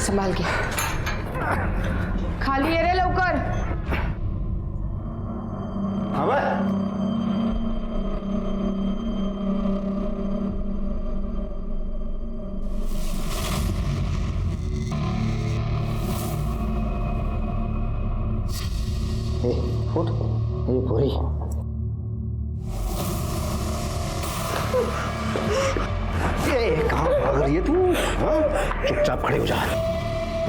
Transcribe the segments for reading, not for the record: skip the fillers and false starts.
संभाल के। खाली है रे लवकर। फुट ये पूरी कहाँ भाग रही है तू? चुपचाप खड़े हो जा।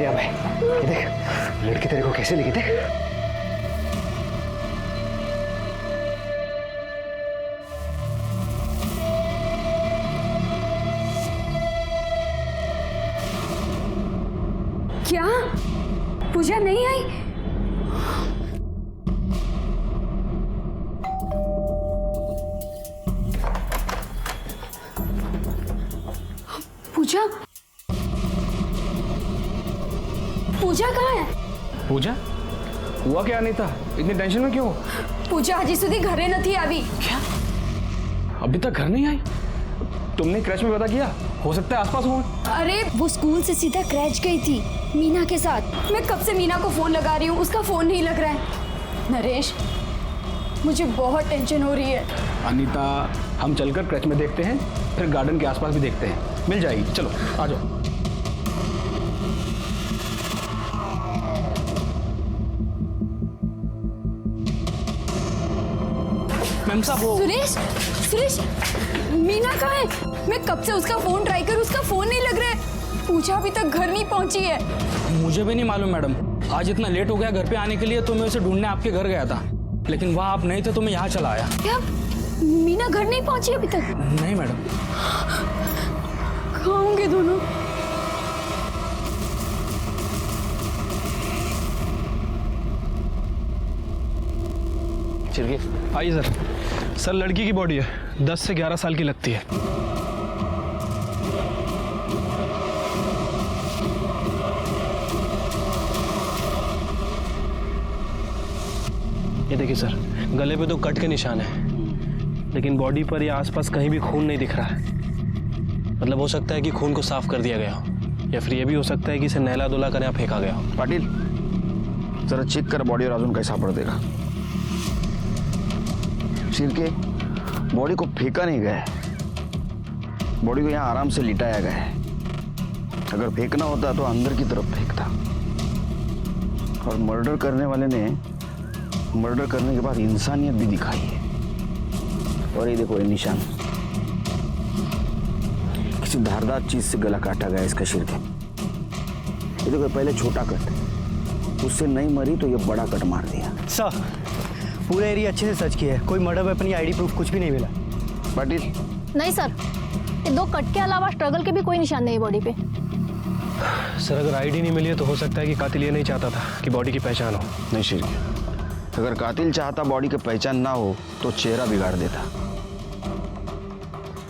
ये अबे ये देख लड़की तेरे को कैसे लगी देख। क्या पूजा नहीं आई? पूजा पूजा कहाँ है? पूजा हुआ क्या अनीता? इतनी टेंशन में क्यों? पूजा हजी सुधी घरे नहीं आई। क्या अभी तक घर नहीं आई? तुमने क्रैच में पता किया? हो सकता है आसपास हो। अरे वो स्कूल से सीधा क्रैच गई थी मीना के साथ। मैं कब से मीना को फोन लगा रही हूँ, उसका फोन नहीं लग रहा है। नरेश मुझे बहुत टेंशन हो रही है। अनीता हम चलकर क्रैच में देखते हैं, फिर गार्डन के आसपास भी देखते हैं, मिल जाएगी। चलो आ जाओ। मैम साहब वो सुरेश सुरेश मीना कहाँ है? मैं कब से उसका फोन ट्राई करूँ, उसका फोन नहीं लग रहा है। पूजा अभी तक घर नहीं पहुंची है। मुझे भी नहीं मालूम मैडम, आज इतना लेट हो गया घर पे आने के लिए, तो मैं उसे ढूंढने आपके घर गया था, लेकिन वहाँ आप नहीं थे तो मैं यहाँ चला आया। क्या मीना घर नहीं पहुंची अभी तक? नहीं मैडम। कहाँ होंगे दोनों? आइए सर। सर लड़की की बॉडी है, 10 से 11 साल की लगती है। ये देखिए सर, गले पे तो कट के निशान है, लेकिन बॉडी पर या आसपास कहीं भी खून नहीं दिख रहा है। मतलब हो सकता है कि खून को साफ कर दिया गया हो, या फिर ये भी हो सकता है कि इसे नहला धुला कर यहाँ फेंका गया हो। पाटिल जरा चेक कर बॉडी और अजून कैसा पड़ देगा। शिर्के बॉडी को फेंका नहीं गया है, बॉडी को यहाँ आराम से लिटाया गया है। अगर फेंकना होता तो अंदर की तरफ फेंकता। और मर्डर करने वाले ने मर्डर करने के बाद इंसानियत भी दिखाई है। और ये देखो ये निशान, किसी धारदार चीज से गला काटा गया इसका। शिर्के ये देखो पहले छोटा कट, उससे नहीं मरी तो ये बड़ा कट मार दिया। सर पूरा एरिया अच्छे से सर्च किया है, कोई मर्डर वेपन या आईडी प्रूफ कुछ भी नहीं मिला। पाटिल नहीं सर, ये 2 कट के अलावा स्ट्रगल के भी कोई निशान नहीं है बॉडी पे। सर अगर आईडी नहीं मिली है तो हो सकता है कि कातिल ये नहीं चाहता था कि बॉडी की पहचान हो। नहीं शिर्के, अगर कातिल चाहता बॉडी की पहचान ना हो तो चेहरा बिगाड़ देता।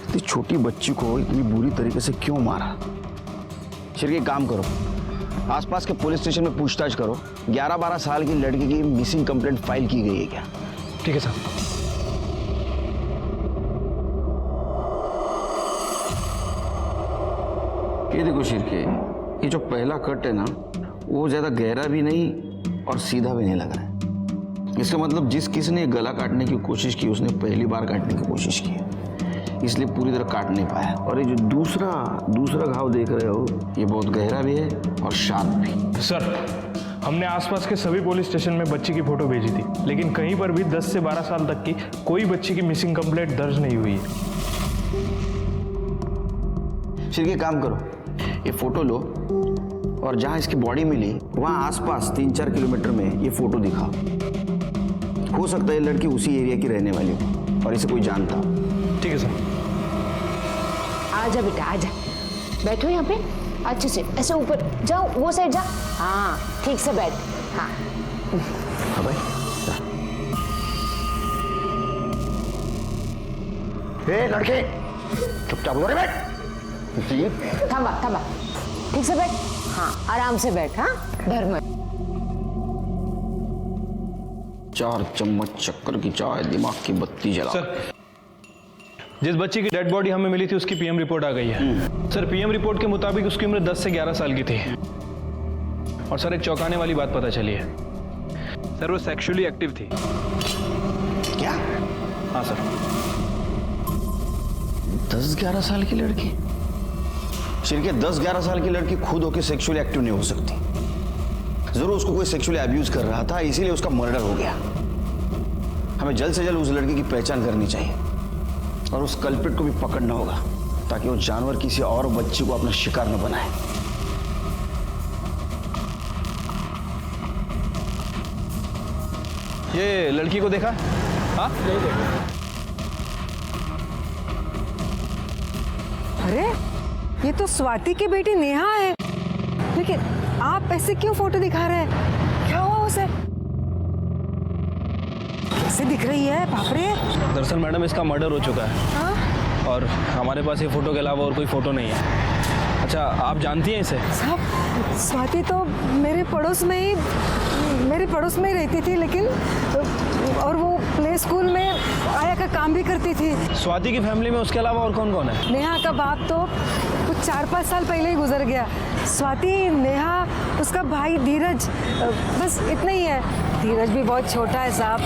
इतनी छोटी बच्ची को इतनी बुरी तरीके से क्यों मारा? शिर्के काम करो, आसपास के पुलिस स्टेशन में पूछताछ करो। 11-12 साल की लड़की की मिसिंग कंप्लेंट फाइल की गई है क्या? ठीक है सर। ये देखो शिर्के, ये जो पहला कट है ना, वो ज्यादा गहरा भी नहीं और सीधा भी नहीं लग रहा है। इसका मतलब जिस किसी ने गला काटने की कोशिश की उसने पहली बार काटने की कोशिश की, इसलिए पूरी तरह काट नहीं पाया। और ये जो दूसरा घाव देख रहे हो, ये बहुत गहरा भी है और शार्प भी। सर हमने आसपास के सभी पुलिस स्टेशन में बच्ची की फोटो भेजी थी, लेकिन कहीं पर भी 10 से 12 साल तक की कोई बच्ची की मिसिंग कंप्लेंट दर्ज नहीं हुई है। शिर्के काम करो, ये फोटो लो और जहां इसकी बॉडी मिली वहां आसपास 3-4 किलोमीटर में ये फोटो दिखाओ। हो सकता है ये लड़की उसी एरिया की रहने वाली हो और इसे कोई जानता हो। ठीक है सर। आजा बेटा आजा, बैठो यहाँ पे अच्छे से, ऐसे ऊपर जाओ, वो साइड जा। हाँ ठीक से बैठ। हाँ हाँ भाई ए लड़के चुपचाप उधर बैठ। थांबा ठीक से बैठ। हाँ आराम से बैठ। हाँ डर मत। 4 चम्मच शक्कर की चाय, दिमाग की बत्ती जला। सर जिस बच्ची की डेड बॉडी हमें मिली थी उसकी पीएम रिपोर्ट आ गई है। सर पीएम रिपोर्ट के मुताबिक उसकी उम्र 10 से 11 साल की थी। और सर एक चौंकाने वाली बात पता चली है सर, वो सेक्सुअली एक्टिव थी। क्या? हाँ सर। 10-11 साल की लड़की? शिरके 10-11 साल की लड़की खुद होकर सेक्सुअली एक्टिव नहीं हो सकती। जरूर उसको कोई सेक्सुअली अब्यूज कर रहा था, इसीलिए उसका मर्डर हो गया। हमें जल्द से जल्द उस लड़की की पहचान करनी चाहिए और उस कल्प्रिट को भी पकड़ना होगा ताकि वो जानवर किसी और बच्ची को अपना शिकार न बनाए। ये लड़की को देखा? हाँ नहीं देखा। अरे ये तो स्वाति की बेटी नेहा है, लेकिन आप ऐसे क्यों फोटो दिखा रहे हैं? क्या हुआ उसे? कैसे दिख रही है? बाप रे। दरअसल मैडम इसका मर्डर हो चुका है। हाँ? और हमारे पास ये फोटो के अलावा और कोई फोटो नहीं है। अच्छा आप जानती हैं इसे? साहब स्वाति तो मेरे पड़ोस में ही रहती थी, लेकिन और वो प्ले स्कूल में आया का काम भी करती थी। स्वाति की फैमिली में उसके अलावा और कौन कौन है? नेहा का बाप तो कुछ 4-5 साल पहले ही गुजर गया। स्वाति, नेहा, उसका भाई धीरज, बस इतना ही है। धीरज भी बहुत छोटा है साहब,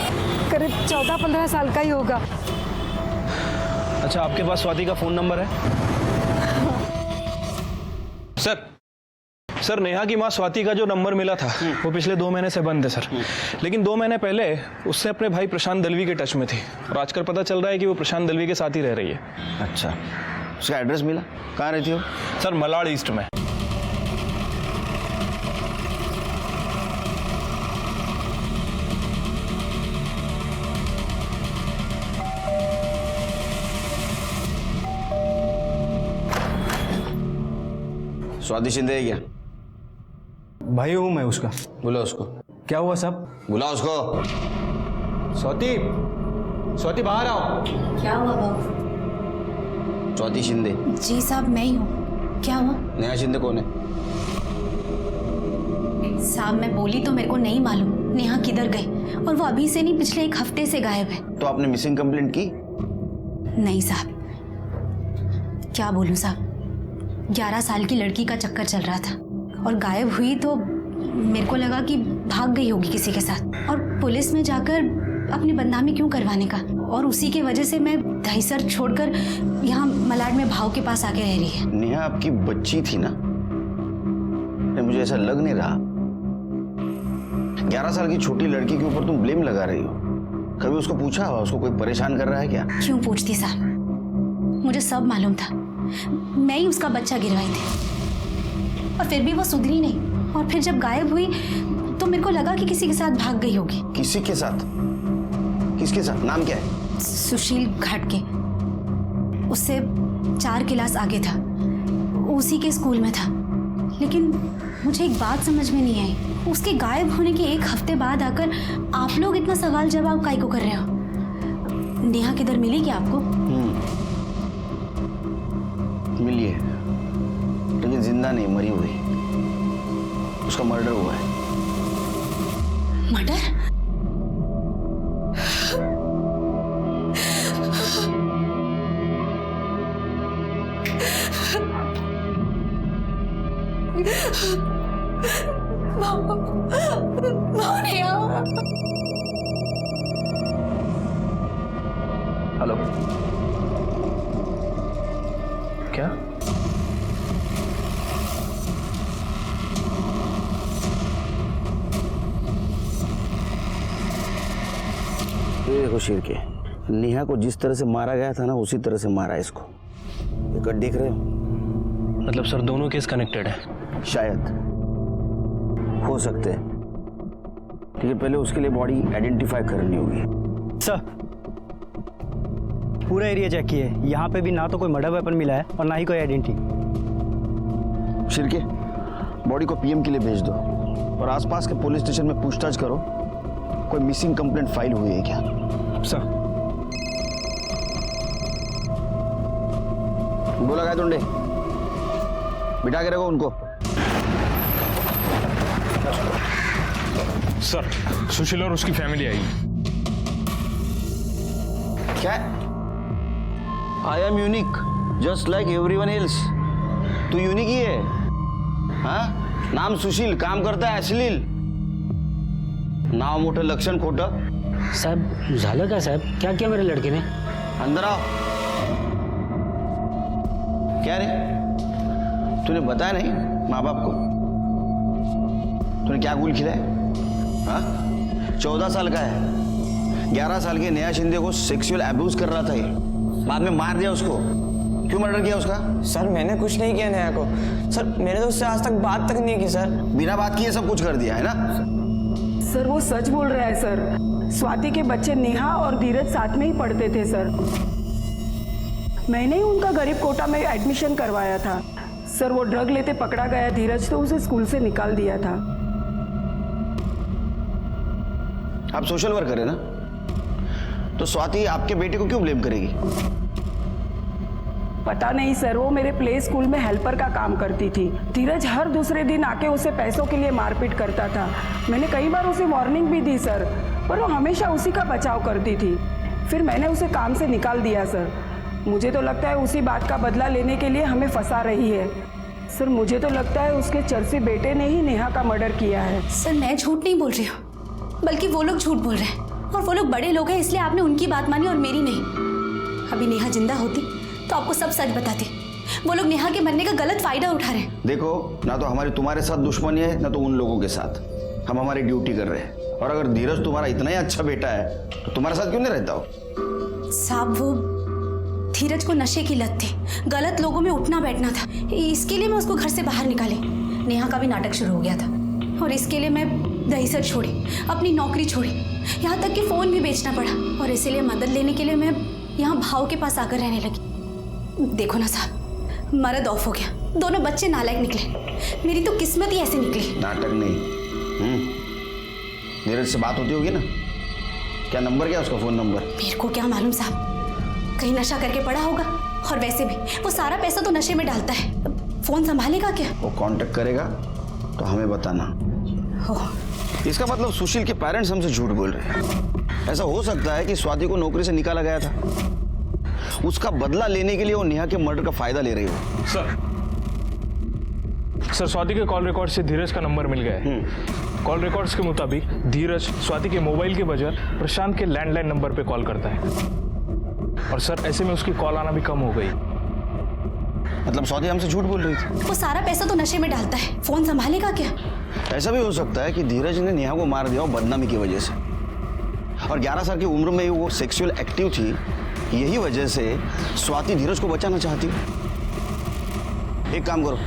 करीब 14-15 साल का ही होगा। अच्छा आपके पास स्वाति का फोन नंबर है? सर नेहा की माँ स्वाति का जो नंबर मिला था वो पिछले 2 महीने से बंद है सर। लेकिन 2 महीने पहले उससे अपने भाई प्रशांत दलवी के टच में थी और आजकल पता चल रहा है कि वो प्रशांत दलवी के साथ ही रह रही है। अच्छा, उसका एड्रेस मिला? कहाँ रहती हो? सर मलाड ईस्ट में। स्वाति शिंदे है क्या? भाई हूँ मैं उसका। बुला उसको। क्या हुआ साहब? बुला उसको। स्वाति बाहर आओ। क्या हुआ बाबू? स्वाति शिंदे। जी साहब मैं ही हूँ। क्या हुआ? नेहा शिंदे कौन है? साहब मैं बोली तो मेरे को नहीं मालूम नेहा किधर गई, और वो अभी से नहीं पिछले 1 हफ्ते से गायब है। तो आपने मिसिंग कंप्लेंट की? नहीं साहब, क्या बोलूँ साहब, 11 साल की लड़की का चक्कर चल रहा था और गायब हुई तो मेरे को लगा कि भाग गई होगी किसी के साथ, और पुलिस में जाकर अपनी बदनामी क्यों करवाने का। और उसी की वजह से मैं दहीसर छोड़कर यहाँ मलाड में भाव के पास आके रह रही है। नेहा आपकी बच्ची थी ना? मुझे ऐसा लग नहीं रहा। 11 साल की छोटी लड़की के ऊपर तुम ब्लेम लगा रही हो। कभी उसको पूछा हुआ उसको कोई परेशान कर रहा है क्या? क्यों पूछती साहब, मुझे सब मालूम था। मैं ही उसका बच्चा गिरवाई थी और फिर भी वो सुधरी नहीं, और फिर जब गायब हुई तो मेरे को लगा कि किसी के साथ भाग गई होगी। किसी के साथ? किसके साथ? नाम क्या है? सुशील घाटके, उससे 4 क्लास आगे था, उसी के स्कूल में था। लेकिन मुझे एक बात समझ में नहीं आई, उसके गायब होने के 1 हफ्ते बाद आकर आप लोग इतना सवाल जवाब काहे को कर रहे हो? नेहा किधर मिली क्या आपको? मिली है, लेकिन जिंदा नहीं, मरी हुई। उसका मर्डर हुआ है। मर्डर? हेलो, क्या? ये देखो शेर के, नेहा को जिस तरह से मारा गया था ना, उसी तरह से मारा इसको। ये कट देख रहे हो? मतलब सर दोनों केस कनेक्टेड है? शायद, हो सकते हैं, लेकिन पहले उसके लिए बॉडी आइडेंटिफाई करनी होगी। सर पूरा एरिया चेक किए, यहाँ पे भी ना तो कोई मर्डर वेपन मिला है और ना ही कोई आइडेंटिटी। शिरके, बॉडी को पीएम के लिए भेज दो और आसपास के पुलिस स्टेशन में पूछताछ करो, कोई मिसिंग कंप्लेंट फाइल हुई है क्या? सर बोला गया तुंडे, बिठा के रखो उनको। सर सुशील और उसकी फैमिली आई। क्या? I am unique just like everyone else. तू यूनिक ही है, हाँ? नाम सुशील, काम करता है अश्लील, नाव मोठं लक्षण खोटं. साहब झालं का साहब? क्या किया मेरे लड़के ने? अंदर आओ. क्या रे, तूने बताया नहीं माँ बाप को? तूने क्या गुल खिलाया? हाँ, 14 साल का है, 11 साल के नेहा शिंदे को सेक्सुअल अब्यूज कर रहा था ये, बाद में मार दिया उसको. क्यों मर्डर किया उसका? सर मैंने कुछ नहीं किया नेहा को. सर मैंने तो उससे आज तक बात तक नहीं की सर. बिना बात किए सब कुछ कर दिया है ना? सर वो सच बोल रहा है सर. स्वाति के बच्चे नेहा और धीरज साथ में ही पढ़ते थे सर. मैंने ही उनका गरीब कोटा में एडमिशन करवाया था सर. वो ड्रग लेते पकड़ा गया धीरज, तो उसे स्कूल से निकाल दिया था. आप सोशल वर्कर है ना, तो स्वाति आपके बेटे को क्यों ब्लेम करेगी? पता नहीं सर, वो मेरे प्ले स्कूल में हेल्पर का काम करती थी. धीरज हर दूसरे दिन आके उसे पैसों के लिए मारपीट करता था. मैंने कई बार उसे वार्निंग भी दी सर, पर वो हमेशा उसी का बचाव करती थी. फिर मैंने उसे काम से निकाल दिया सर. मुझे तो लगता है उसी बात का बदला लेने के लिए हमें फंसा रही है सर. मुझे तो लगता है उसके चर्सी बेटे ने ही नेहा का मर्डर किया है. सर मैं झूठ नहीं बोल रही हूँ, बल्कि वो लोग झूठ बोल रहे हैं. और वो लोग बड़े लोग हैं, इसलिए आपने उनकी बात मानी और मेरी नहीं. अभी नेहा जिंदा होती तो आपको सब सच बताती. वो लोग नेहा के मरने का गलत फायदा उठा रहे हैं. देखो, ना तो हमारी तुम्हारे साथ दुश्मनी है, ना तो उन लोगों के साथ. हम हमारी ड्यूटी कर रहे हैं. और अगर धीरज तुम्हारा इतना ही अच्छा बेटा है तो तुम्हारे साथ क्यों नहीं रहता हो? साहब वो धीरज को नशे की लत थी, गलत लोगों में उठना बैठना था. इसके लिए मैं उसको घर से बाहर निकाली. नेहा का भी नाटक शुरू हो गया था और इसके लिए मैं दहीसर छोड़ी, अपनी नौकरी छोड़ी, यहाँ तक कि फ़ोन भी बेचना पड़ा. और इसीलिए मदद लेने के लिए मैं यहाँ भाव के पास आकर रहने लगी. देखो ना साहब, मर्द ऑफ हो गया, दोनों बच्चे नालायक निकले. मेरी तो किस्मत ही ऐसी निकली. नाटक नहीं. धीरज से बात होती होगी ना? क्या नंबर, क्या उसका फोन नंबर? मेरे को क्या मालूम साहब, कहीं नशा करके पड़ा होगा. और वैसे भी वो सारा पैसा तो नशे में डालता है, फोन संभालेगा क्या? वो कांटेक्ट करेगा तो हमें बताना. इसका मतलब सुशील के पेरेंट्स हमसे झूठ बोल रहे हैं. ऐसा हो सकता है कि स्वाति को नौकरी से निकाला गया था, उसका बदला लेने के लिए वो नेहा के मर्डर का फायदा ले रही हो. सर स्वाति के कॉल रिकॉर्ड से धीरज का नंबर मिल गया है. कॉल रिकॉर्ड्स के मुताबिक धीरज स्वाति के मोबाइल के बजाय प्रशांत के लैंडलाइन नंबर पे कॉल करता है. और सर ऐसे में उसकी कॉल आना भी कम हो गई. मतलब स्वाति हमसे झूठ बोल रही थी. वो सारा पैसा तो नशे में डालता है, फोन संभालेगा क्या? ऐसा भी हो सकता है कि धीरज ने नेहा को मार दिया हो बदनामी की वजह से. और 11 साल की उम्र में वो सेक्सुअल एक्टिव थी, यही वजह से स्वाति धीरज को बचाना चाहती. एक काम करो,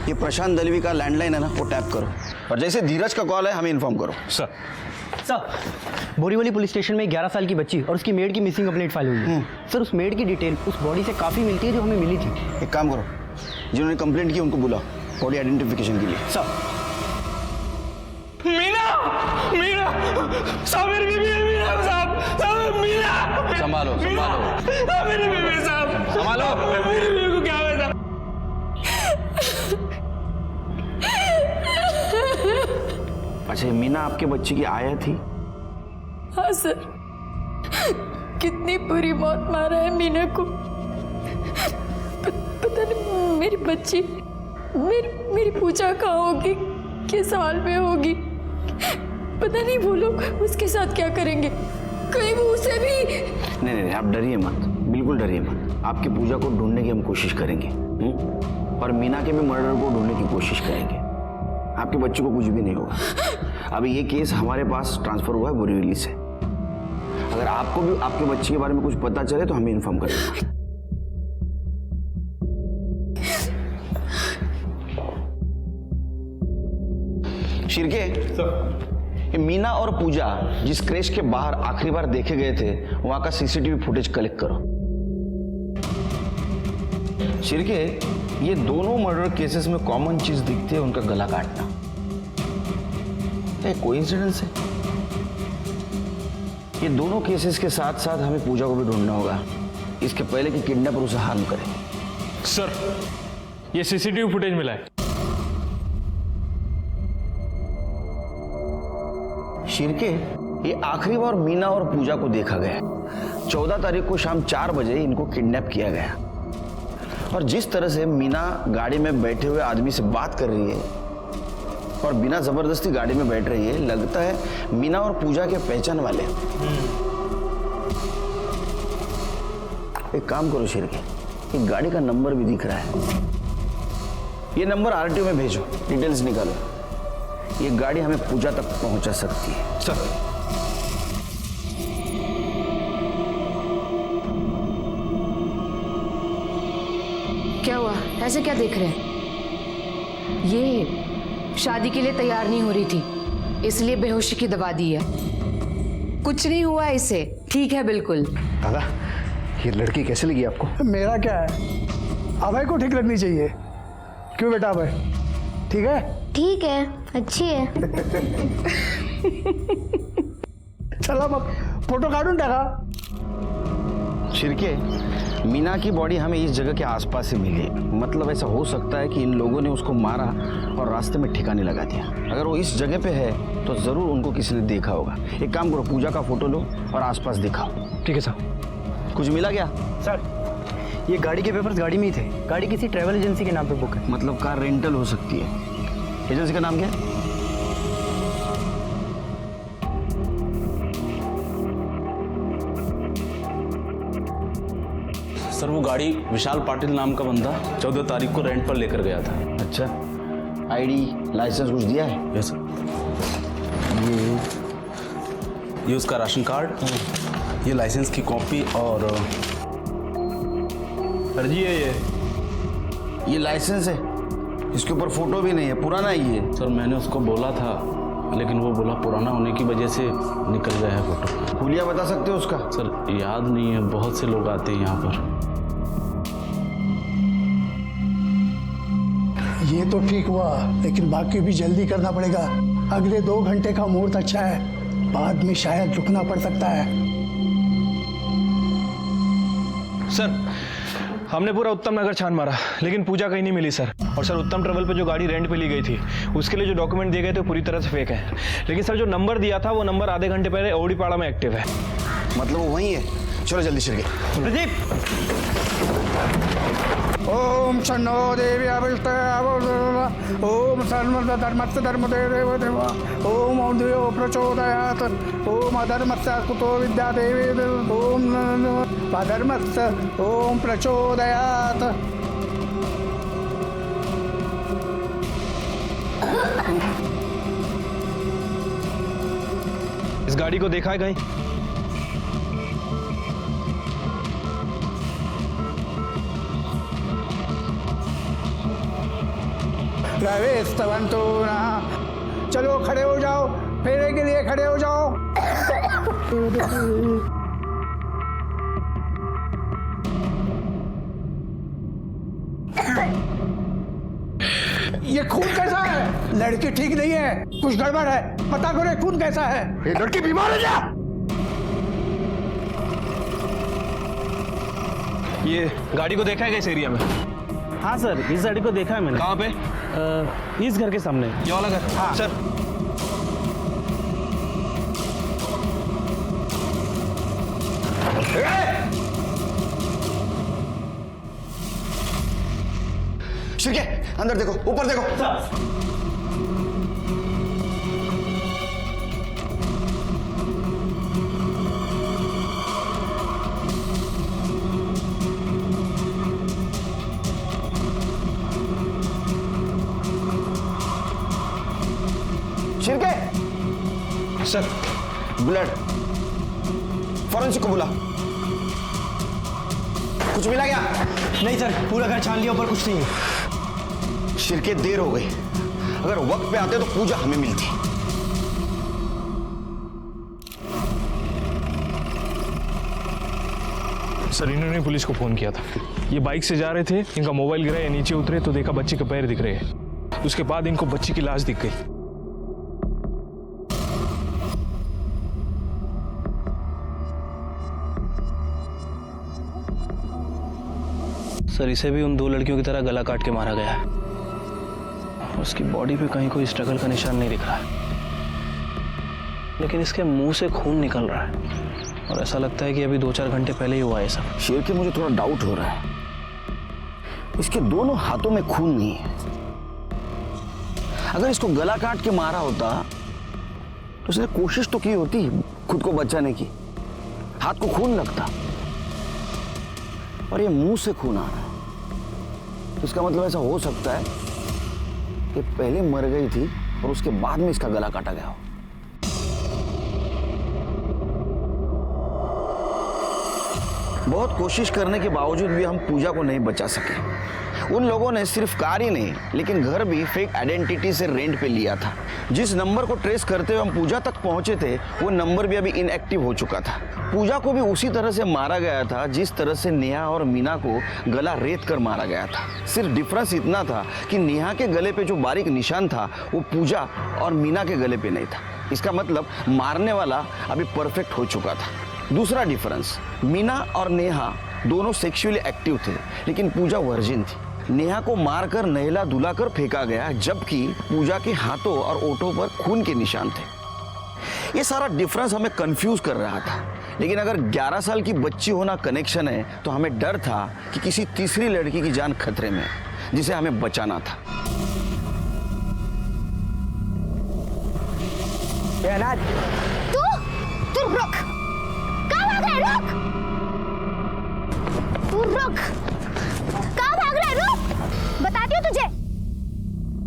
ये प्रशांत दलवी का लैंडलाइन है ना, वो टैप करो और जैसे धीरज का कॉल है हमें इन्फॉर्म करो. सर बोरीवली पुलिस स्टेशन में 11 साल की बच्ची और उसकी मेड की मिसिंग कंप्लेंट फाइल हुई है. सर उस मेड की डिटेल उस बॉडी से काफ़ी मिलती है जो हमें मिली थी. एक काम करो, जिन्होंने कंप्लेंट की उनको बुलाओ बॉडी आइडेंटिफिकेशन के लिए. सर मीना, मीना साहब, मेरी बीवी है. मीना साहब, साहब मीना. संभालो संभालो. मेरी बीवी साहब, संभालो. मेरी बीवी को क्या हुआ साहब? अच्छा, मीना आपके बच्चे की आया थी? हाँ सर, कितनी बुरी मौत मारा है मीना को. पता नहीं मेरी बच्ची, मेरी पूजा कहाँ होगी, किस हाल में होगी. पता नहीं वो लोग उसके साथ क्या करेंगे. कहीं वो उसे भी. नहीं, आप डरिए मत, बिल्कुल डरिए मत. आपकी पूजा को ढूंढने की हम कोशिश करेंगे. और मीना के भी मर्डर को ढूंढने की कोशिश करेंगे. आपके बच्चे को कुछ भी नहीं होगा. अभी ये केस हमारे पास ट्रांसफर हुआ है बोरीवली से. अगर आपको भी आपके बच्चे के बारे में कुछ पता चले तो हमें इन्फॉर्म करें. शिरके, ये मीना और पूजा जिस क्रेश के बाहर आखिरी बार देखे गए थे वहां का सीसीटीवी फुटेज कलेक्ट करो. शिरके, ये दोनों मर्डर केसेस में कॉमन चीज दिखती है, उनका गला काटना. क्या कोइंसिडेंस है? ये दोनों केसेस के साथ साथ हमें पूजा को भी ढूंढना होगा, इसके पहले कि किडनैपर उसे हार्म करे. सर ये सीसीटीवी फुटेज मिला है. शिरके, ये आखिरी बार मीना और पूजा को देखा गया 14 तारीख को शाम 4 बजे इनको किडनैप किया गया. और जिस तरह से मीना गाड़ी में बैठे हुए आदमी से बात कर रही है, और बिना जबरदस्ती गाड़ी में बैठ रही है। लगता है मीना और पूजा के पहचान वाले। एक काम करो शेर के, एक गाड़ी का नंबर भी दिख रहा है, ये नंबर आरटीओ में भेजो, डिटेल्स निकालो। ये गाड़ी हमें पूजा तक पहुंचा सकती है। सर क्या हुआ, ऐसे क्या देख रहे हैं? ये शादी के लिए तैयार नहीं हो रही थी, इसलिए बेहोशी की दवा दी है। कुछ नहीं हुआ इसे, ठीक है बिल्कुल। दादा, ये लड़की कैसे लगी आपको? मेरा क्या है, अभय को ठीक लगनी चाहिए। क्यों बेटा अभय, ठीक है? ठीक है, अच्छी है। चलो अब फोटो काटूं टाका। शिरके, मीना की बॉडी हमें इस जगह के आसपास से मिली, मतलब ऐसा हो सकता है कि इन लोगों ने उसको मारा और रास्ते में ठिकाने लगा दिया। अगर वो इस जगह पे है तो जरूर उनको किसी ने देखा होगा। एक काम करो, पूजा का फोटो लो और आसपास दिखाओ। ठीक है सर। कुछ मिला क्या? सर, ये गाड़ी के पेपर्स गाड़ी में ही थे। गाड़ी किसी ट्रैवल एजेंसी के नाम पे बुक है। मतलब कार रेंटल हो सकती है। एजेंसी का नाम क्या है? सर वो गाड़ी विशाल पाटिल नाम का बंदा 14 तारीख को रेंट पर लेकर गया था। अच्छा, आईडी लाइसेंस कुछ दिया है? Yes sir. ये उसका राशन कार्ड, ये लाइसेंस की कॉपी और अर्जी है। ये लाइसेंस है, इसके ऊपर फोटो भी नहीं है, पुराना है ये। सर मैंने उसको बोला था, लेकिन वो बोला पुराना होने की वजह से निकल गया है फोटो। हुलिया बता सकते हो उसका? सर याद नहीं है, बहुत से लोग आते हैं यहाँ पर। ये तो ठीक हुआ, लेकिन बाकी भी जल्दी करना पड़ेगा। अगले 2 घंटे का मुहूर्त अच्छा है, बाद में शायद रुकना पड़ सकता है। सर, हमने पूरा उत्तम नगर छान मारा, लेकिन पूजा कहीं नहीं मिली सर। और सर, उत्तम ट्रेवल पे जो गाड़ी रेंट पे ली गई थी, उसके लिए जो डॉक्यूमेंट दिए गए थे पूरी तरह से फेक है। लेकिन सर, जो नंबर दिया था वो नंबर आधे घंटे पहले ओडीपाड़ा में एक्टिव है। मतलब वो वही है? चलो जल्दी शिरके। ओम शन्नो देवी ओम सर्व धर्मस्य धर्मदेव देव ओम औदेव प्रचोदयात् ओम अधर्मस्य कुतो विद्या देवी ओम अधर्मस्य ओम प्रचोदयात्। इस गाड़ी को देखा है कहीं? प्रवेशवंतो ना, चलो खड़े हो जाओ, फेरे के लिए खड़े हो जाओ। ये खून कैसा है? लड़की ठीक नहीं है, कुछ गड़बड़ है, पता करो खून कैसा है। ये लड़की बीमार है क्या? ये गाड़ी को देखा है इस एरिया में? हाँ सर, इस गाड़ी को देखा है मैंने। कहाँ पे? इस घर के सामने। ये वाला घर? हाँ सर। शिरके, अंदर देखो, ऊपर देखो। शिरके, सर, ब्लड, फॉरेंसिक को बुला। कुछ मिला क्या? नहीं सर, पूरा घर छान लिया, ऊपर कुछ नहीं है। शिरके, देर हो गई, अगर वक्त पे आते तो पूजा हमें मिलती। सर इन्होंने पुलिस को फोन किया था। ये बाइक से जा रहे थे, इनका मोबाइल गिरा, ये नीचे उतरे तो देखा बच्ची के पैर दिख रहे हैं। उसके बाद इनको बच्ची की लाश दिख गई। सर, इसे भी उन 2 लड़कियों की तरह गला काट के मारा गया है। उसकी बॉडी पे कहीं कोई स्ट्रगल का निशान नहीं दिख रहा है, लेकिन इसके मुंह से खून निकल रहा है और ऐसा लगता है कि अभी 2-4 घंटे पहले ही हुआ है सब। शेर के मुझे थोड़ा डाउट हो रहा है, इसके दोनों हाथों में खून नहीं है। अगर इसको गला काट के मारा होता तो उसने कोशिश तो की होती खुद को बचाने की, हाथ को खून लगता, और ये मुंह से खून आ रहा है, तो इसका मतलब ऐसा हो सकता है कि पहले मर गई थी और उसके बाद में इसका गला काटा गया हो। बहुत कोशिश करने के बावजूद भी हम पूजा को नहीं बचा सके। उन लोगों ने सिर्फ कार ही नहीं लेकिन घर भी फेक आइडेंटिटी से रेंट पे लिया था। जिस नंबर को ट्रेस करते हुए हम पूजा तक पहुंचे थे वो नंबर भी अभी इनएक्टिव हो चुका था। पूजा को भी उसी तरह से मारा गया था जिस तरह से नेहा और मीना को गला रेत कर मारा गया था। सिर्फ डिफरेंस इतना था कि नेहा के गले पे जो बारीक निशान था वो पूजा और मीना के गले पे नहीं था। इसका मतलब मारने वाला अभी परफेक्ट हो चुका था। दूसरा डिफरेंस, मीना और नेहा दोनों सेक्सुअली एक्टिव थे लेकिन पूजा वर्जिन थी। नेहा को मारकर नहला धुलाकर फेंका गया जबकि पूजा के हाथों और ओठों पर खून के निशान थे। ये सारा डिफरेंस हमें कंफ्यूज कर रहा था, लेकिन अगर 11 साल की बच्ची होना कनेक्शन है तो हमें डर था कि किसी तीसरी लड़की की जान खतरे में है जिसे हमें बचाना था। तू रुक, कहाँ भाग रहा है? रुक, तू रुक, कहाँ भाग रहा है? रुक, बताती हूँ तुझे,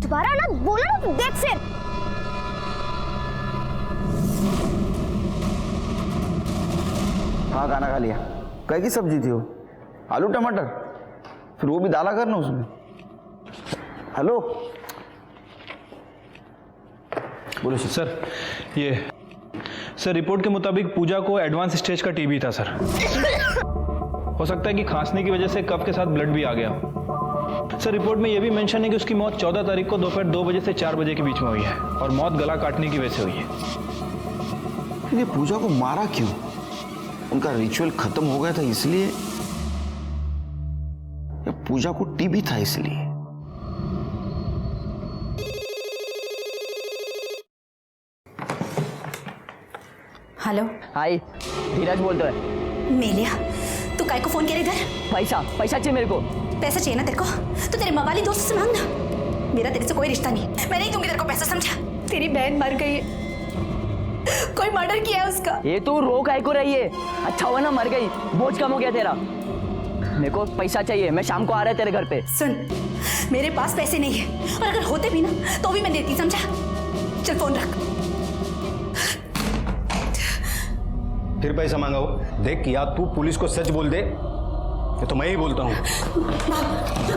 दोबारा ना बोला ना तो देख फिर। हाँ खाना खा लिया। कई की सब्जी थी वो? आलू टमाटर? फिर वो भी डाला करना उसमें। हेलो बोलो सर। ये सर रिपोर्ट के मुताबिक पूजा को एडवांस स्टेज का टीबी था सर। हो सकता है कि खांसने की वजह से कफ के साथ ब्लड भी आ गया हो। सर रिपोर्ट में यह भी मेंशन है कि उसकी मौत 14 तारीख को दोपहर 2 बजे से 4 बजे के बीच में हुई है और मौत गला काटने की वजह से हुई है। ये पूजा को मारा क्यों? उनका रिचुअल खत्म हो गया था इसलिए या पूजा को टीबी था इसलिए? हेलो। हाय, धीरज बोलते हैं। मेलिया, तू काय को फोन किया इधर? पैसा चाहिए मेरे को। पैसा चाहिए ना तेरे को तो तेरे मवाली दोस्त से मांगना। मेरा तेरे से कोई रिश्ता नहीं, मैं नहीं दूंगी तेरे को पैसा, समझा? तेरी बहन मर गई है, कोई मर्डर किया है उसका। ये तू रो काय को रही है? अच्छा हुआ ना मर गई, बोझ कम हो गया तेरा। मेरे को पैसा चाहिए, मैं शाम को आ रहा है तेरे घर पे। सुन, मेरे पास पैसे नहीं है और अगर होते भी ना तो भी मैं देती, समझा? चल फोन रख। फिर पैसा मांगा हो? देख या तू पुलिस को सच बोल दे या तो मैं ही बोलता हूँ।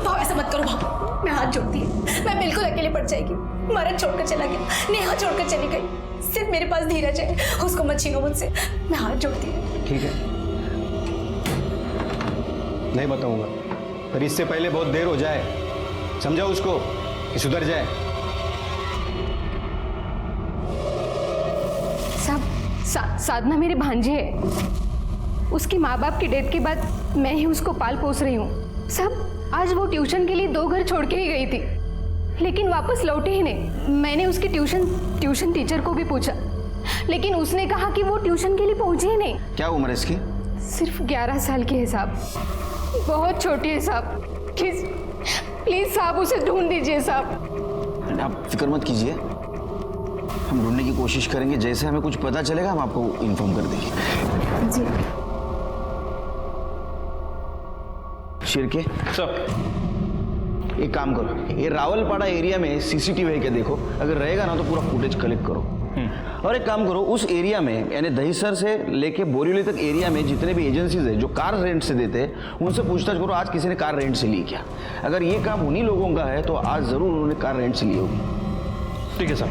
भाव ऐसा मत करो भाव, मैं हाथ जोड़ती है, मैं बिल्कुल अकेले पड़ जाएगी। मरन छोड़कर चला गया, नेहा छोड़कर चली गई, सिर्फ मेरे पास धीरज है, उसको मत छीनो मुझसे, मैं हाथ जोड़ती हूँ। ठीक है, नहीं बताऊंगा, पर इससे पहले बहुत देर हो जाए, समझाओ उसको कि सुधर जाए। साधना मेरी भांजी है, उसकी माँ बाप की डेथ के बाद मैं ही उसको पाल पोस रही हूँ। सब आज वो ट्यूशन के लिए 2 घर छोड़ के ही गई थी, लेकिन वापस लौटे ही नहीं। मैंने उसकी ट्यूशन टीचर को भी पूछा, लेकिन उसने कहा कि वो ट्यूशन के लिए पहुंची ही नहीं। क्या उम्र है इसकी? सिर्फ 11 साल की है साहब, बहुत छोटी है साहब। प्लीज साहब उसे ढूंढ दीजिए साहब। आप फिक्र मत कीजिए, हम ढूंढने की कोशिश करेंगे। जैसे हमें कुछ पता चलेगा हम आपको इन्फॉर्म कर देंगे। जी। शिरके सर, एक काम करो, ये रावलपाड़ा एरिया में सीसीटीवी है क्या देखो, अगर रहेगा ना तो पूरा फुटेज कलेक्ट करो। और एक काम करो, उस एरिया में यानी दहीसर से लेके बोरीवली तक एरिया में जितने भी एजेंसीज है जो कार रेंट से देते हैं उनसे पूछताछ करो आज किसी ने कार रेंट से ली क्या। अगर ये काम उन्हीं लोगों का है तो आज जरूर उन्होंने कार रेंट से ली होगी। ठीक है सर।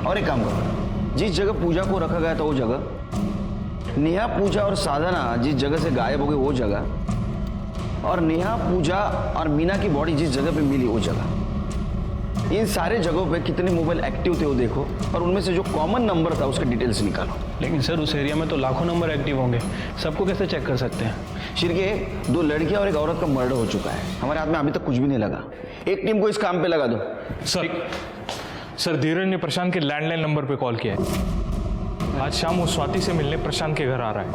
और एक काम करो, जिस जगह पूजा को रखा गया था वो जगह, नेहा पूजा और साधना जिस जगह से गायब हो गई वो जगह, और नेहा पूजा और मीना की बॉडी जिस जगह पे मिली वो जगह, इन सारे जगहों पे कितने मोबाइल एक्टिव थे वो देखो और उनमें से जो कॉमन नंबर था उसके डिटेल्स निकालो। लेकिन सर उस एरिया में तो लाखों नंबर एक्टिव होंगे, सबको कैसे चेक कर सकते हैं? शिरके, 2 लड़कियां और एक औरत का मर्डर हो चुका है, हमारे हाथ में अभी तक कुछ भी नहीं लगा। एक टीम को इस काम पे लगा दो। सर धीरज ने प्रशांत के लैंडलाइन नंबर पे कॉल किया है। आज शाम वो स्वाति से मिलने प्रशांत के घर आ रहा है।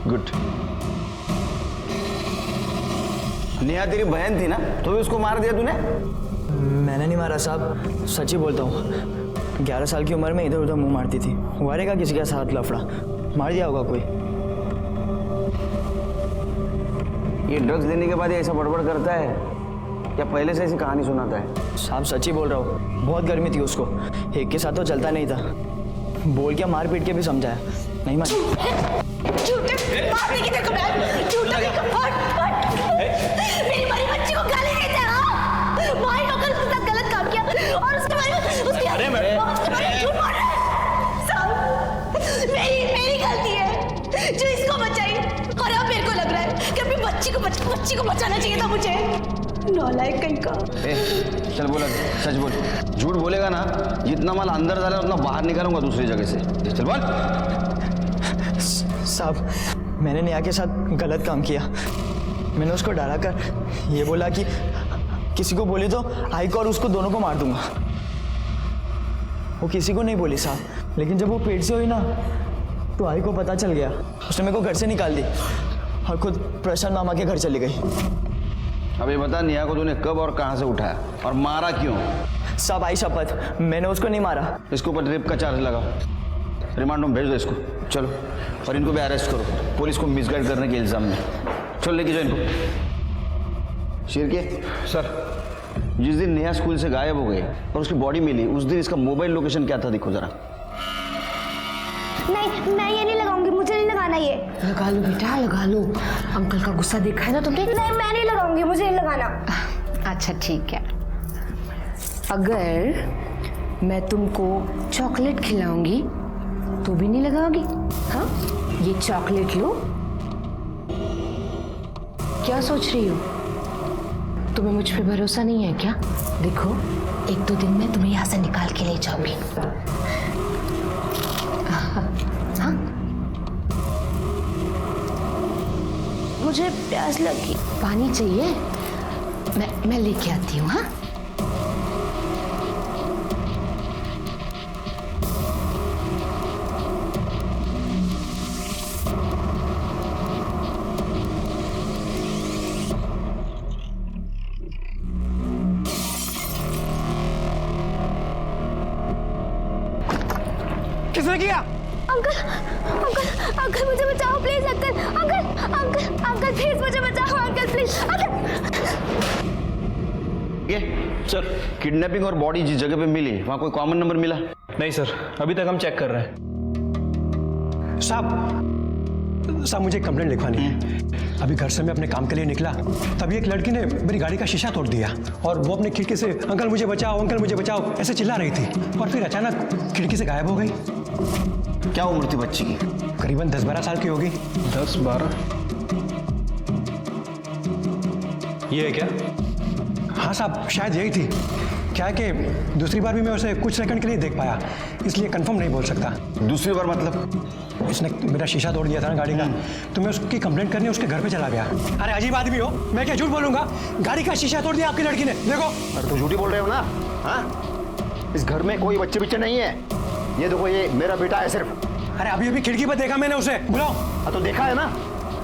गुड। नेहा तेरी बहन थी ना, तो भी उसको मार दिया तूने? मैंने नहीं मारा साहब, सच ही बोलता हूँ। 11 साल की उम्र में इधर उधर मुंह मारती थी, हुआ रहेगा किसी के साथ लफड़ा, मार दिया होगा कोई। ये ड्रग्स लेने के बाद ये ऐसा बड़बड़ करता है या पहले से ऐसी कहानी सुनाता है? साहब सच ही बोल रहा हूँ, बहुत गर्मी थी उसको, एक के साथ तो चलता नहीं था। बोल के मार पीट के भी समझाया, नहीं मान। मेरी बड़ी बच्ची को गाली देते हैं, भाई नौकर उसके साथ गलत काम किया और उसके बारे में उसकी अरे मैडम, झूठ बोल रहा है। साहब मेरी गलती है जो इसको बचाई, और अब मेरे को लग रहा है कि अपनी बच्ची को बचाना चाहिए था मुझे। नालायक कहीं का। चल बोला, सच बोल। झूठ बोलेगा ना, जितना माल अंदर डाला उतना बाहर निकालूंगा दूसरी जगह से। चल बोल। साहब मैंने नेहा के साथ गलत काम किया। मैंने उसको डरा कर ये बोला कि किसी को बोली तो आई को और उसको दोनों को मार दूंगा। वो किसी को नहीं बोली साहब, लेकिन जब वो पेट से हुई ना तो आई को पता चल गया, उसने मेरे को घर से निकाल दी और खुद प्रशांत मामा के घर चली गई। अब ये बता, नेहा को तूने कब और कहां से उठाया और मारा क्यों? साहब आई शपथ, मैंने उसको नहीं मारा। इसके ऊपर रेप का चार्ज लगाओ, रिमांड में भेज दो इसको। चलो, और इनको भी अरेस्ट करो, पुलिस को मिसगाइड करने के इल्जाम में। चलो लेके जाओ इनको। शिरके सर, जिस दिन नेहा स्कूल से गायब हो गई और उसकी बॉडी मिली, उस दिन इसका मोबाइल लोकेशन क्या था, देखो जरा। नहीं, मैं ये नहीं लगाऊंगी, मुझे नहीं लगाना ये। लगा लो बेटा, लगा लो। अंकल का गुस्सा देखा है ना तुमने? नहीं, मैं नहीं लगाऊंगी, मुझे नहीं लगाना। अच्छा ठीक है, अगर मैं तुमको चॉकलेट खिलाऊंगी तो भी नहीं लगाओगी? हाँ, ये चॉकलेट लो। क्या सोच रही हो? तुम्हें मुझ पे भरोसा नहीं है क्या? देखो, 1-2 दिन में तुम्हें यहाँ से निकाल के ले जाऊंगी। हाँ? मुझे प्यास लगी, पानी चाहिए? मैं लेके आती हूँ। हाँ, किसने किया? अंकल अंकल अंकल मुझे बचाओ please. Uncle uncle uncle uncle please मुझे बचाओ। Uncle please. अंकल ये सर, किडनैपिंग और बॉडी जिस जगह पे मिली वहां कोई कॉमन नंबर मिला? नहीं सर, अभी तक हम चेक कर रहे हैं। साहब मुझे एक कंप्लेंट लिखवानी है। अभी घर से मैं अपने काम के लिए निकला, तभी एक लड़की ने मेरी गाड़ी का शीशा तोड़ दिया और वो अपनी खिड़की से अंकल मुझे बचाओ, अंकल मुझे बचाओ ऐसे चिल्ला रही थी और फिर अचानक खिड़की से गायब हो गई। क्या उम्र थी बच्ची की? करीबन 10-12 साल की होगी। 10-12? ये है क्या? हाँ साहब, शायद यही थी। क्या है कि दूसरी बार भी मैं उसे कुछ सेकंड के लिए देख पाया, इसलिए कंफर्म नहीं बोल सकता। दूसरी बार मतलब? उसने मेरा शीशा तोड़ दिया था ना गाड़ी का, तो मैं उसकी कंप्लेंट करने उसके घर पे चला गया। अरे अजीब आदमी हो, मैं क्या झूठ बोलूंगा? गाड़ी का शीशा तोड़ दिया आपकी लड़की ने, देखो। अरे तो झूठी बोल रहे हो ना? हाँ, इस घर में कोई बच्चे नहीं है। ये देखो, ये मेरा बेटा है सिर्फ। अरे अभी अभी खिड़की पर देखा मैंने उसे, बुलाओ। हाँ तो देखा है ना,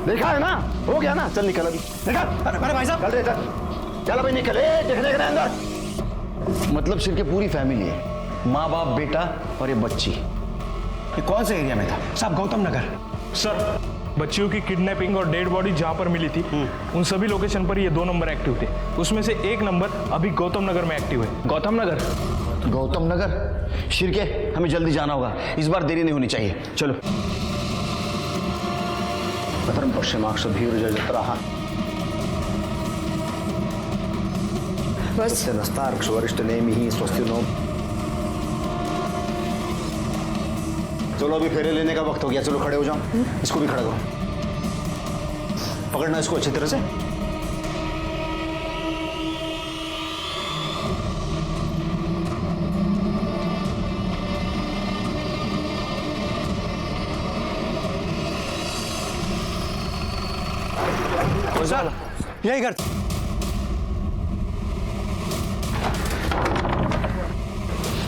देखा है ना, हो गया ना। चल निकल अभी, निकल। अरे भाई साहब, चल रे, चल अभी निकल, देखने के अंदर। मतलब सिर्फ की पूरी फैमिली है, माँ बाप बेटा और ये बच्ची। ये कौन से एरिया में था? साहब गौतम नगर। सर, बच्चियों की किडनैपिंग और डेड बॉडी जहाँ पर मिली थी उन सभी लोकेशन पर ये 2 नंबर एक्टिव थे। उसमें से 1 नंबर अभी गौतम नगर में एक्टिव है। गौतम नगर? गौतम नगर? शिरके, हमें जल्दी जाना होगा, इस बार देरी नहीं होनी चाहिए। चलो। पश्चिमाक्ष धीरजत्रः बस नस्तार्क्ष वरिष्ठ नेमिः स्वस्ति नो। चलो अभी फेरे लेने का वक्त हो गया, चलो खड़े हो जाओ। इसको भी खड़ा करो, पकड़ना इसको अच्छी तरह से। यही घर।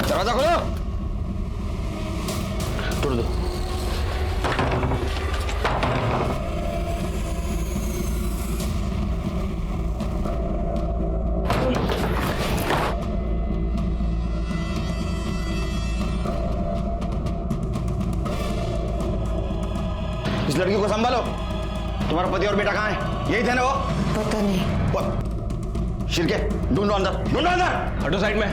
दरवाजा खोलो। तोड़ दो। इस लड़की को संभालो। तुम्हारा पति और बेटा कहाँ है? यही थे ना वो? पता नहीं। शिरके, ढूंढो अंदर, ढूंढो अंदर। हटो साइड में।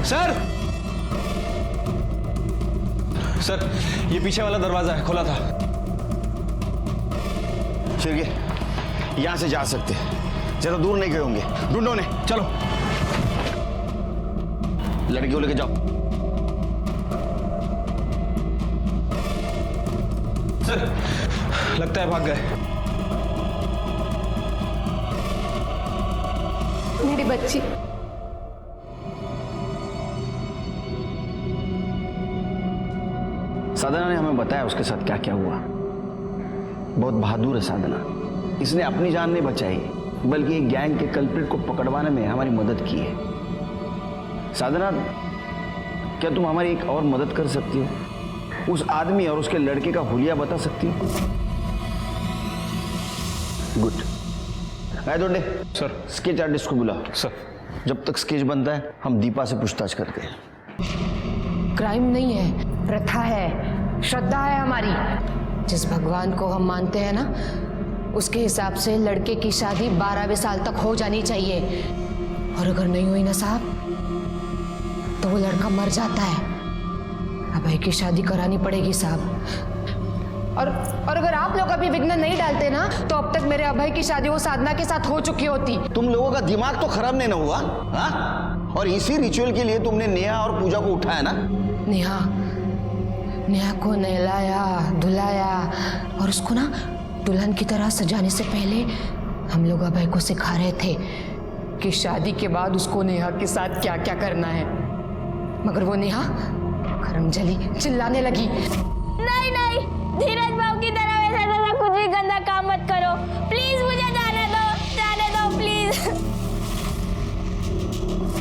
सर सर, ये पीछे वाला दरवाजा है, खुला था। शिरके, यहां से जा सकते, ज्यादा दूर नहीं गए होंगे। ढूंढो ने, चलो। लड़की को लेके जाओ। सर, लगता है भाग गए। मेरी बच्ची। साधना ने हमें बताया उसके साथ क्या क्या हुआ। बहुत बहादुर है साधना। इसने अपनी जान नहीं बचाई, बल्कि एक गैंग के कल्प्रिट को पकड़वाने में हमारी मदद की है। साधना, क्या तुम हमारी एक और मदद कर सकती हो? उस आदमी और उसके लड़के का हुलिया बता सकती हो? गुड। आए दोडे सर, स्केच आर्टिस्ट को बुला। सर, जब तक स्केच बनता है हम दीपा से पूछताछ करते हैं। क्राइम नहीं है, प्रथा है, श्रद्धा है हमारी। जिस भगवान को हम मानते हैं ना, उसके हिसाब से लड़के की शादी 12वें साल तक हो जानी चाहिए। और अगर नहीं हुई ना साहब, तो वो लड़का मर जाता है। अभय की शादी करानी पड़ेगी साहब। और अगर आप लोग अभी विघ्न नहीं डालते ना, तो अब तक मेरे अभय की शादी वो साधना के साथ हो चुकी होती। तुम लोगों का दिमाग तो खराब नहीं ना हुआ? हाँ? और इसी रिचुअल के लिए तुमने नेहा और पूजा को उठाया ना? नेहा को नहलाया, धुलाया और उसको ना दुल्हन की तरह सजाने से पहले हम लोग अभय को सिखा रहे थे कि शादी के बाद उसको नेहा के साथ क्या क्या करना है। मगर वो नेहा करमजली चिल्लाने लगी, नहीं नहीं, धीरज बाबू की तरह वैसा कुछ भी गंदा काम मत करो, प्लीज मुझे जाने दो प्लीज।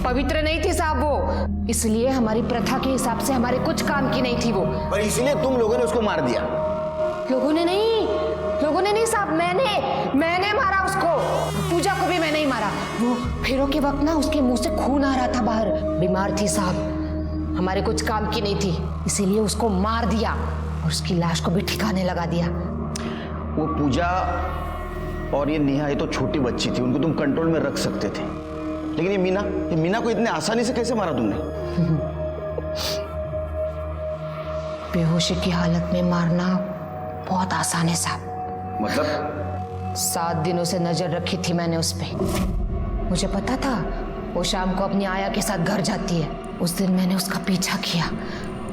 पवित्र नहीं थी साहब वो, इसलिए हमारी प्रथा के हिसाब से हमारे कुछ काम की नहीं थी वो। पर इसलिए तुम लोगों ने उसको मार दिया? लोगों ने नहीं साहब, मैंने मारा उसको। पूजा को भी मैंने ही मारा। वो फेरों के वक्त ना उसके मुंह से खून आ रहा था बाहर। बीमार थी साहब, हमारे कुछ काम की नहीं थी, इसीलिए उसको मार दिया और उसकी लाश को भी ठिकाने लगा दिया। वो पूजा और ये नेहा, ये तो छोटी बच्ची थी, उनको तुम कंट्रोल में रख सकते थे। लेकिन ये मीना को इतने आसानी से कैसे मारा तुमने? बेहोशी की हालत में मारना बहुत आसान है साहब। मतलब? 7 दिनों से नजर रखी थी मैंने उस पे। मुझे पता था वो शाम को अपनी आया के साथ घर जाती है। उस दिन मैंने उसका पीछा किया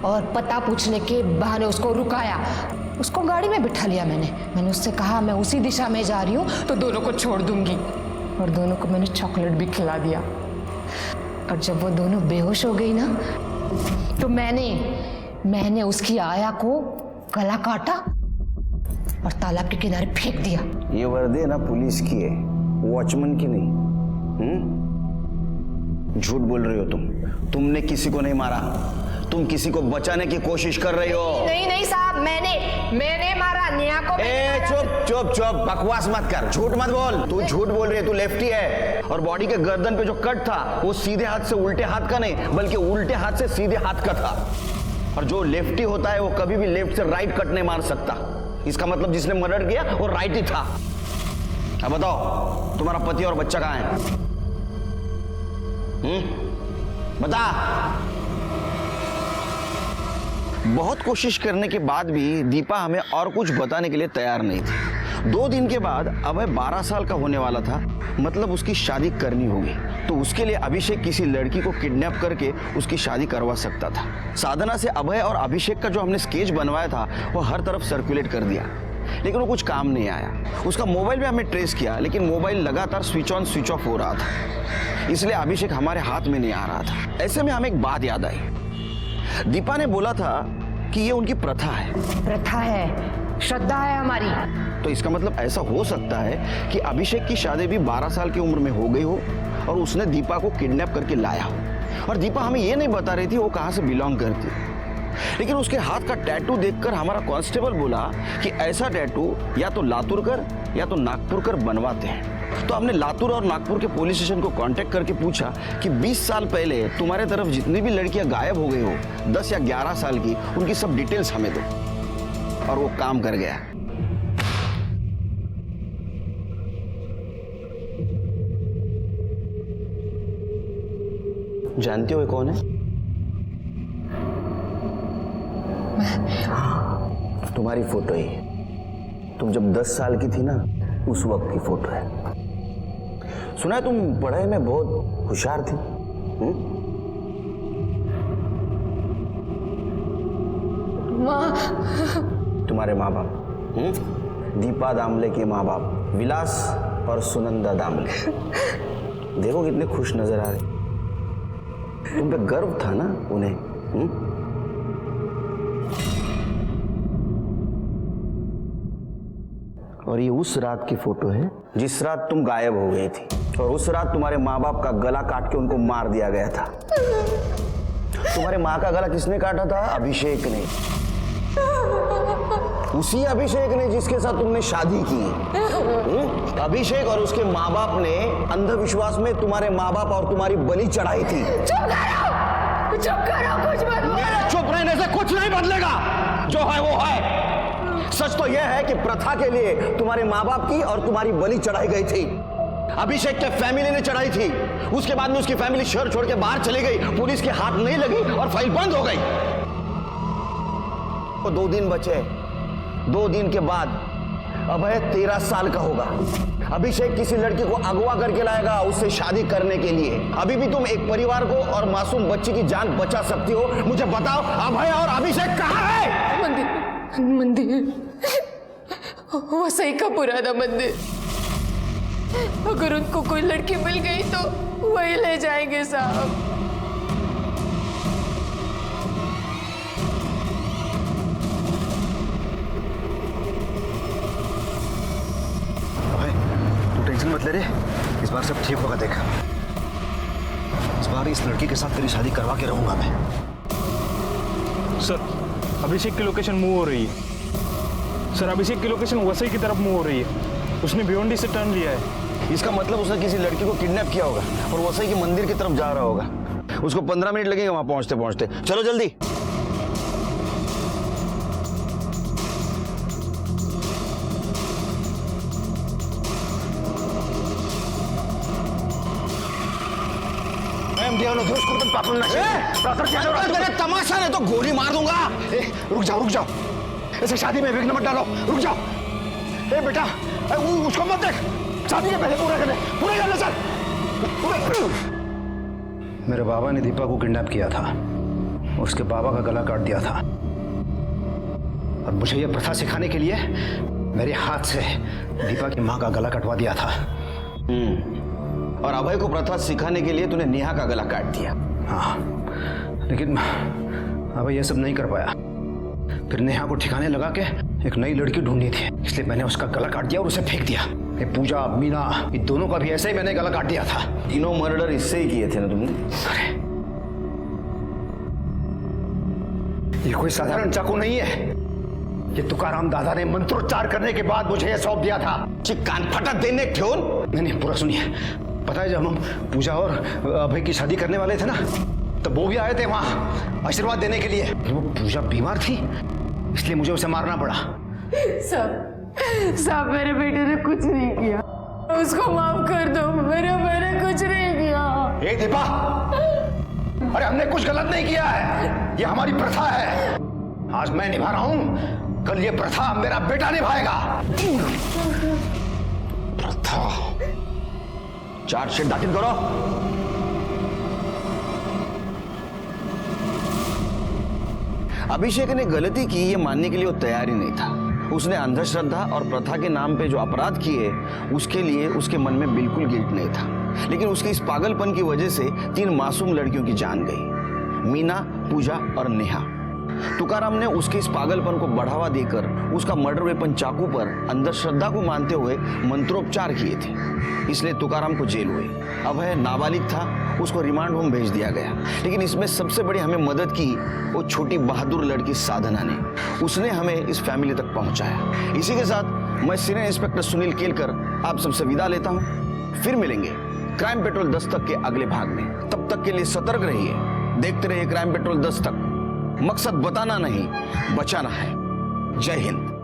और पता पूछने के बहाने उसको रुकाया। उसको गाड़ी में बिठा लिया मैंने उससे कहा मैं उसी दिशा में जा रही हूँ तो दोनों को छोड़ दूंगी। और दोनों को मैंने चॉकलेट भी खिला दिया। और जब वो दोनों बेहोश हो गई ना, तो मैंने उसकी आया को गला काटा और तालाब के किनारे फेंक दिया। ये वर्दी है ना पुलिस की है, वॉचमैन की नहीं। झूठ बोल रही हो तुमने किसी को नहीं मारा, तुम किसी को बचाने की कोशिश कर रही हो। नहीं साहब, मैंने मारा नेहा को। चुप, बकवास मत कर, झूठ मत बोल। तू झूठ बोल रही है, तू लेफ्टी है। और बॉडी के गर्दन पे जो कट था वो सीधे हाथ से उल्टे हाथ का नहीं, बल्कि उल्टे हाथ से सीधे हाथ का था। और जो लेफ्टी होता है वो कभी भी लेफ्ट से राइट कट नहीं मार सकता। इसका मतलब जिसने मर्डर किया वो राइट ही था। अब बताओ तुम्हारा पति और बच्चा कहाँ है? बता। बहुत कोशिश करने के बाद भी दीपा हमें और कुछ बताने के लिए तैयार नहीं थी। 2 दिन के बाद अभय 12 साल का होने वाला था, मतलब उसकी शादी करनी होगी। तो उसके लिए अभिषेक किसी लड़की को किडनैप करके उसकी शादी करवा सकता था। साधना से अभय और अभिषेक का जो हमने स्केच बनवाया था वो हर तरफ सर्कुलेट कर दिया, लेकिन वो कुछ काम नहीं आया। उसका मोबाइल भी हमने ट्रेस किया, लेकिन मोबाइल लगातार स्विच ऑन स्विच ऑफ हो रहा था, इसलिए अभिषेक हमारे हाथ में नहीं आ रहा था। ऐसे में हमें एक बात याद आई। दीपा ने बोला था कि ये उनकी प्रथा है, श्रद्धा है हमारी। तो इसका मतलब ऐसा हो सकता है कि अभिषेक की शादी भी 12 साल की उम्र में हो गई हो और उसने दीपा को किडनैप करके लाया हो। और दीपा हमें ये नहीं बता रही थी वो कहाँ से बिलोंग करती। लेकिन उसके हाथ का टैटू देखकर हमारा कांस्टेबल बोला कि ऐसा टैटू या तो लातुरकर या तो नागपुरकर बनवाते हैं। तो हमने लातूर और नागपुर के पुलिस स्टेशन को कांटेक्ट करके पूछा कि 20 साल पहले तुम्हारे तरफ जितनी भी लड़कियां गायब हो गई हो 10 या 11 साल की, उनकी सब डिटेल्स हमें दो। और वो काम कर गया। जानते हो ये कौन है? तुम्हारी फोटो ही है। तुम जब 10 साल की थी ना, उस वक्त की फोटो है। सुना है तुम पढ़ाई में बहुत होशियार थी। माँ। तुम्हारे माँ बाप दीपा दामले के माँ बाप विलास और सुनंदा दामले, देखो कितने खुश नजर आ रहे। तुम पे गर्व था ना उन्हें। और ये उस रात की फोटो है जिस रात तुम गायब हो गई थी, और उस रात तुम्हारे माँ बाप का गला काट के उनको मार दिया गया था। तुम्हारे माँ का गला किसने काटा था? अभिषेक ने। उसी अभिषेक ने जिसके साथ तुमने शादी की। अभिषेक और उसके माँ बाप ने अंधविश्वास में तुम्हारे माँ बाप और तुम्हारी बलि चढ़ाई थी। चुप करो, चुप करो, कुछ मत बोलो। मेरे चुप रहने से कुछ नहीं बदलेगा। जो है वो है। सच तो यह है कि प्रथा के लिए तुम्हारे माँ बाप की और तुम्हारी बलि चढ़ाई गई थी। अभिषेक के फैमिली ने चढ़ाई थी। उसके बाद में उसकी फैमिली शहर छोड़ के बाहर चली गई, पुलिस के हाथ नहीं लगी और फाइल बंद हो गई। तो 2 दिन बचे। 2 दिन के बाद अभय 13 साल का होगा। अभिषेक किसी लड़की को अगवा करके लाएगा उससे शादी करने के लिए। अभी भी तुम एक परिवार को और मासूम बच्ची की जान बचा सकती हो। मुझे बताओ, अभय और अभिषेक कहाँ है? मंदिर वो सही का पुराना मंदिर। अगर उनको कोई लड़की मिल गई तो वही ले जाएंगे साहब। तू टेंशन मत ले रे, इस बार सब ठीक होगा। देख, इस बार इस लड़की के साथ तेरी शादी करवा के रहूंगा मैं। सर, अभिषेक की लोकेशन मूव हो रही है। सर, अभिषेक की लोकेशन वसई की तरफ मूव हो रही है। उसने भिवंडी से टर्न लिया है। इसका मतलब उसने किसी लड़की को किडनैप किया होगा और वसई के मंदिर की तरफ जा रहा होगा। उसको 15 मिनट लगेंगे वहां पहुंचते पहुंचते। चलो जल्दी। तमाशा नहीं तो गोली मार दूंगा। रुक जाओ, ऐसे शादी में विघ्न मत डालो। रुक जाओ। ए बेटा, उसको मत देख। शादी के पहले पूरा करने चल। मेरे बाबा ने दीपा को किडनैप किया था, उसके बाबा का गला काट दिया था, और मुझे यह प्रथा सिखाने के लिए मेरे हाथ से दीपा की माँ का गला कटवा दिया था। और अभय को प्रथा सिखाने के लिए तूने नेहा का गला काट दिया। हाँ, लेकिन अभय यह सब नहीं कर पाया। फिर नेहा को ठिकाने लगा के एक नई लड़की ढूंढनी थी, इसलिए मैंने उसका गला काट दिया और उसे फेंक दिया। ये पूजा, मीना, ये दोनों का भी ऐसे ही मैंने गला काट दिया था। तीनों मर्डर इससे ही किए थे ना तुमने? अरे, ये कोई साधारण चाकू नहीं है। ये तुकाराम दादा ने मंत्रोच्चार करने के बाद मुझे यह सौंप दिया था। कान फटा देने ठोन। नहीं, पूरा सुनिए। पता है, जब हम पूजा और अभय की शादी करने वाले थे ना, तब वो भी आए थे वहां आशीर्वाद देने के लिए। वो पूजा बीमार थी, इसलिए मुझे उसे मारना पड़ा। साहब, मेरे बेटे ने कुछ नहीं किया, उसको माफ कर दो। मैंने कुछ नहीं किया। ए दीपा, अरे हमने कुछ गलत नहीं किया है। ये हमारी प्रथा है। आज मैं निभा रहा हूं, कल ये प्रथा मेरा बेटा निभाएगा। प्रथा? चार्जशीट दाखिल करो। अभिषेक ने गलती की ये मानने के लिए वो तैयार ही नहीं था। उसने अंधश्रद्धा और प्रथा के नाम पे जो अपराध किए, उसके लिए उसके मन में बिल्कुल गिल्ट नहीं था। लेकिन उसके इस पागलपन की वजह से 3 मासूम लड़कियों की जान गई, मीना, पूजा और नेहा। तुकाराम ने उसके इस पागलपन को बढ़ावा देकर उसका मर्डर वेपन चाकू पर अंधश्रद्धा को मानते हुए मंत्रोपचार किए थे, इसलिए तुकाराम को जेल हुई। अभय नाबालिग था, उसको रिमांड होम भेज दिया गया। लेकिन इसमें सबसे बड़ी हमें मदद की वो छोटी बहादुर लड़की साधना ने। उसने हमें इस फैमिली तक पहुंचाया। इसी के साथ मैं सीनियर इंस्पेक्टर सुनील केलकर आप सबसे विदा लेता हूं। फिर मिलेंगे क्राइम पेट्रोल दस्तक के अगले भाग में। तब तक के लिए सतर्क रहिए, देखते रहिए क्राइम पेट्रोल दस्तक। मकसद बताना नहीं, बचाना है। जय हिंद।